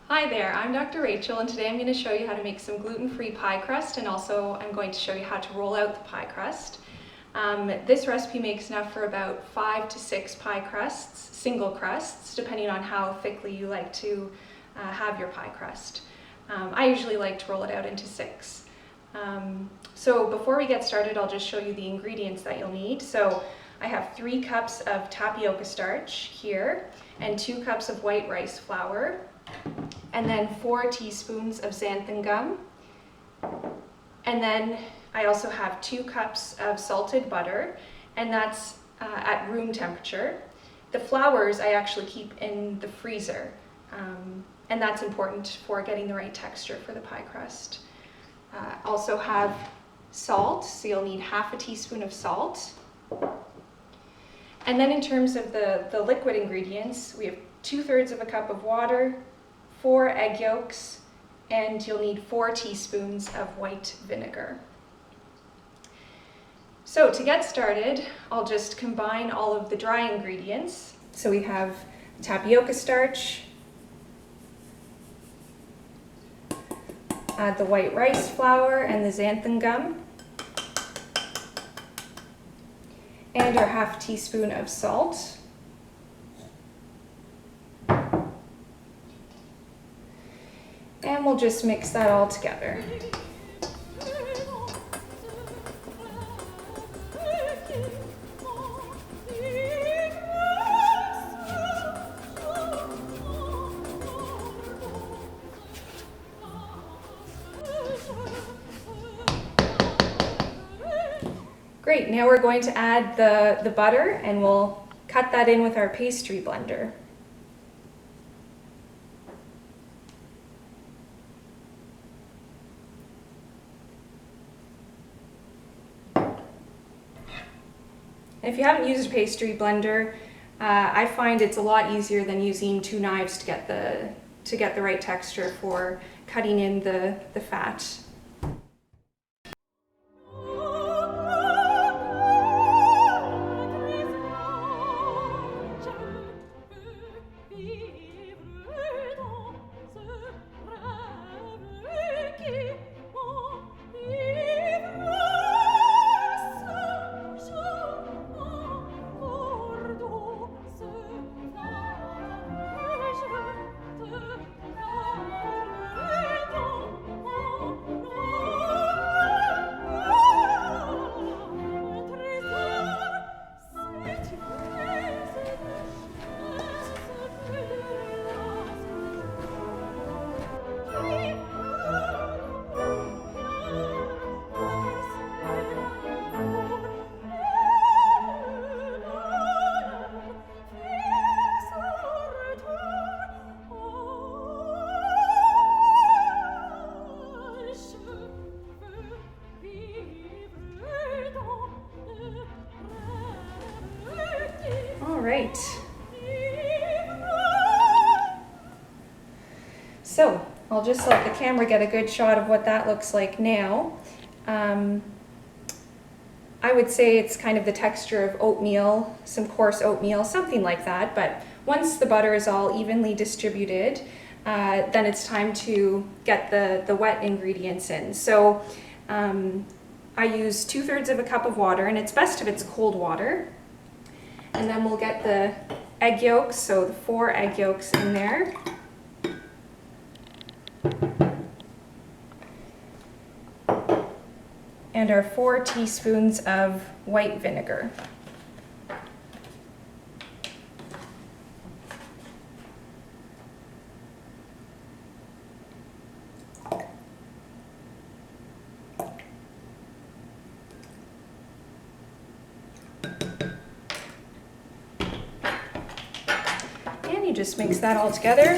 Hi there, I'm Dr. Rachel, and today I'm going to show you how to make some gluten-free pie crust, and also I'm going to show you how to roll out the pie crust. This recipe makes enough for about 5 to 6 pie crusts, single crusts, depending on how thickly you like to have your pie crust. I usually like to roll it out into 6. So before we get started, I'll just show you the ingredients that you'll need. So I have 3 cups of tapioca starch here, and 2 cups of white rice flour, and then 4 teaspoons of xanthan gum. And then I also have 2 cups of salted butter, and that's at room temperature. The flours I actually keep in the freezer, and that's important for getting the right texture for the pie crust. Also have salt, so you'll need half a teaspoon of salt. And then in terms of the liquid ingredients, we have 2/3 of a cup of water, 4 egg yolks, and you'll need 4 teaspoons of white vinegar. So to get started, I'll just combine all of the dry ingredients. So we have tapioca starch, add the white rice flour and the xanthan gum, and your half teaspoon of salt. And we'll just mix that all together. Great, now we're going to add the butter, and we'll cut that in with our pastry blender. If you haven't used a pastry blender, I find it's a lot easier than using 2 knives to get the right texture for cutting in the fat. Right. So I'll just let the camera get a good shot of what that looks like now. I would say it's kind of the texture of oatmeal, some coarse oatmeal, something like that. But once the butter is all evenly distributed, then it's time to get the wet ingredients in. So I use 2/3 of a cup of water, and it's best if it's cold water. And then we'll get the egg yolks, so the 4 egg yolks in there. And our 4 teaspoons of white vinegar. You just mix that all together.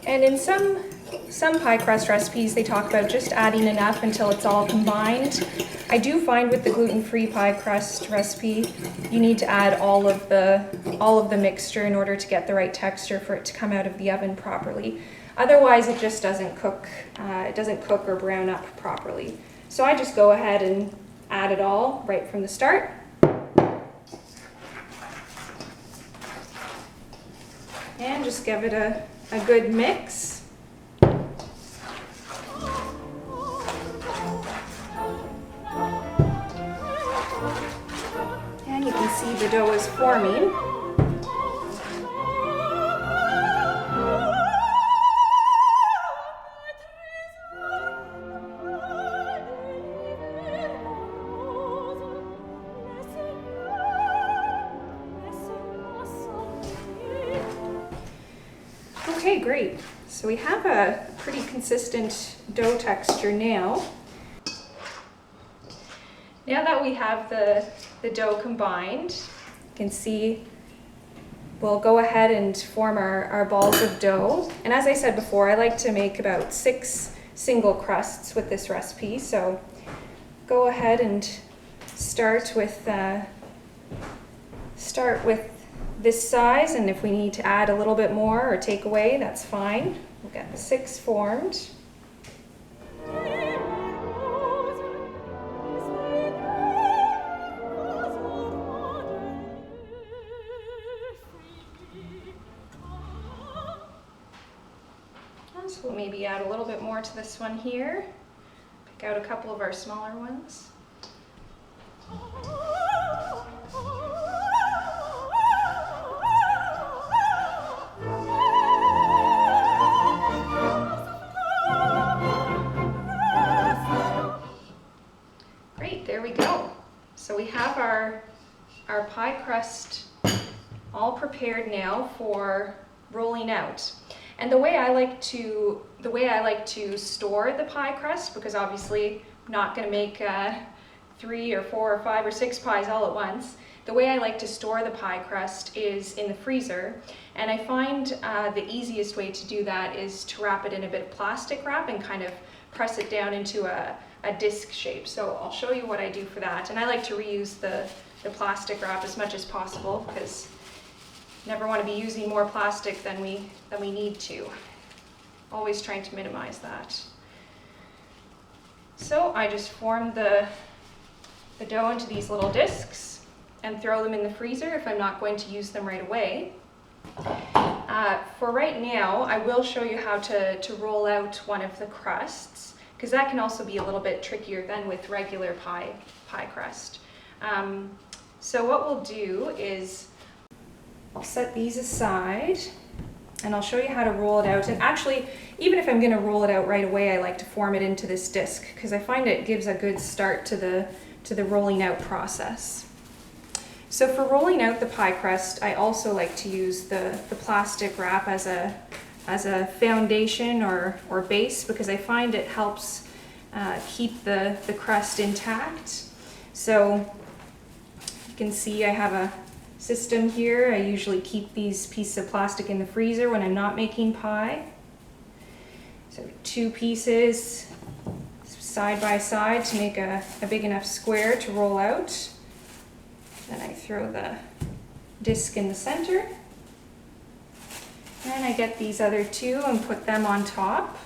And in some pie crust recipes, they talk about just adding enough until it's all combined. I do find with the gluten-free pie crust recipe, you need to add all of the mixture in order to get the right texture for it to come out of the oven properly. Otherwise, it just doesn't cook. It doesn't cook or brown up properly. So I just go ahead and add it all right from the start. And just give it a good mix. And you can see the dough is forming. Okay, great. So we have a pretty consistent dough texture now. Now that we have the dough combined, you can see we'll go ahead and form our balls of dough. And as I said before, I like to make about 6 single crusts with this recipe. So go ahead and start with this size, and if we need to add a little bit more or take away, that's fine. We'll get the 6 formed. So we'll maybe add a little bit more to this one here. Pick out a couple of our smaller ones. Great, there we go. So we have our pie crust all prepared now for rolling out. And the way I like to store the pie crust, because obviously I'm not going to make 3 or 4 or 5 or 6 pies all at once, the way I like to store the pie crust is in the freezer. And I find the easiest way to do that is to wrap it in a bit of plastic wrap and kind of press it down into a disc shape. So I'll show you what I do for that. And I like to reuse the plastic wrap as much as possible, because never want to be using more plastic than we need to. Always trying to minimize that. So I just form the dough into these little discs and throw them in the freezer if I'm not going to use them right away. For right now, I will show you how to roll out one of the crusts, because that can also be a little bit trickier than with regular pie crust. So what we'll do is I'll set these aside and I'll show you how to roll it out. And actually, even if I'm going to roll it out right away, I like to form it into this disc, because I find it gives a good start to the rolling out process. So for rolling out the pie crust, I also like to use the plastic wrap as a foundation or base, because I find it helps keep the crust intact. So you can see I have a system here. I usually keep these pieces of plastic in the freezer when I'm not making pie. So 2 pieces side by side to make a big enough square to roll out. Then I throw the disc in the center. And I get these other 2 and put them on top.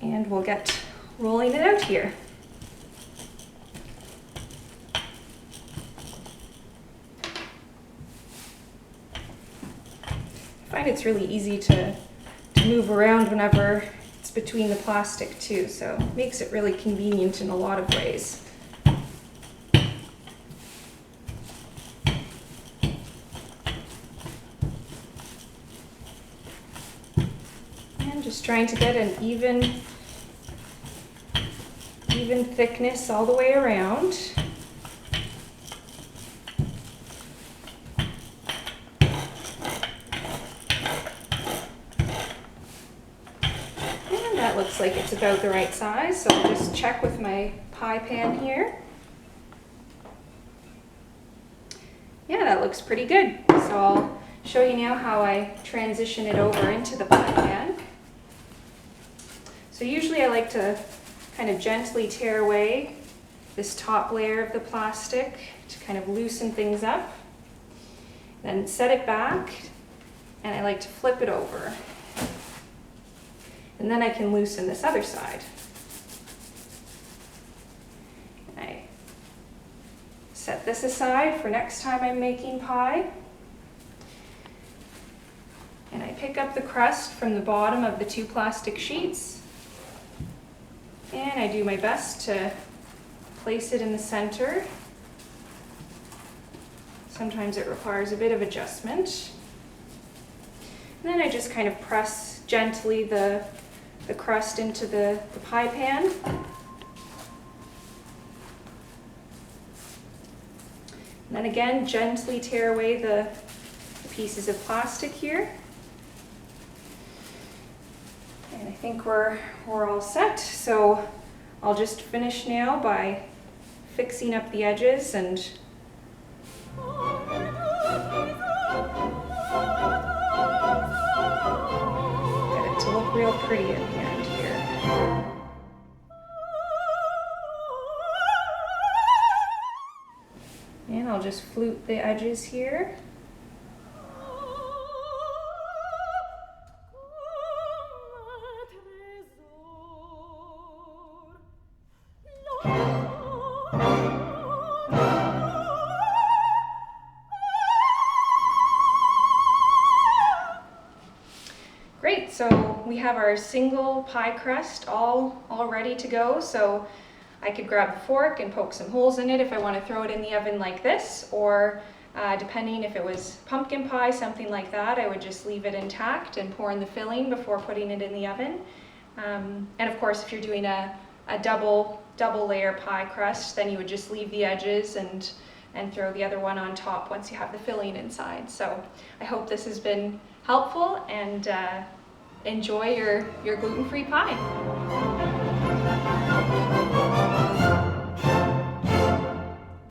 And we'll get rolling it out here. I find it's really easy to move around whenever it's between the plastic too, so it makes it really convenient in a lot of ways. And just trying to get an even thickness all the way around. And that looks like it's about the right size, so I'll just check with my pie pan here. Yeah, that looks pretty good. So I'll show you now how I transition it over into the pie pan. So usually I like to kind of gently tear away this top layer of the plastic to kind of loosen things up. Then set it back, and I like to flip it over. And then I can loosen this other side. And I set this aside for next time I'm making pie. And I pick up the crust from the bottom of the 2 plastic sheets. And I do my best to place it in the center. Sometimes it requires a bit of adjustment. And then I just kind of press gently the crust into the pie pan. And then again, gently tear away the pieces of plastic here. And I think we're all set. So I'll just finish now by fixing up the edges and get it to look real pretty at the end here. And I'll just flute the edges here. Great, so we have our single pie crust all ready to go. So I could grab a fork and poke some holes in it if I want to throw it in the oven like this, or depending if it was pumpkin pie, something like that, I would just leave it intact and pour in the filling before putting it in the oven. And of course, if you're doing a double layer pie crust, then you would just leave the edges and throw the other one on top once you have the filling inside. So I hope this has been helpful, and enjoy your gluten-free pie.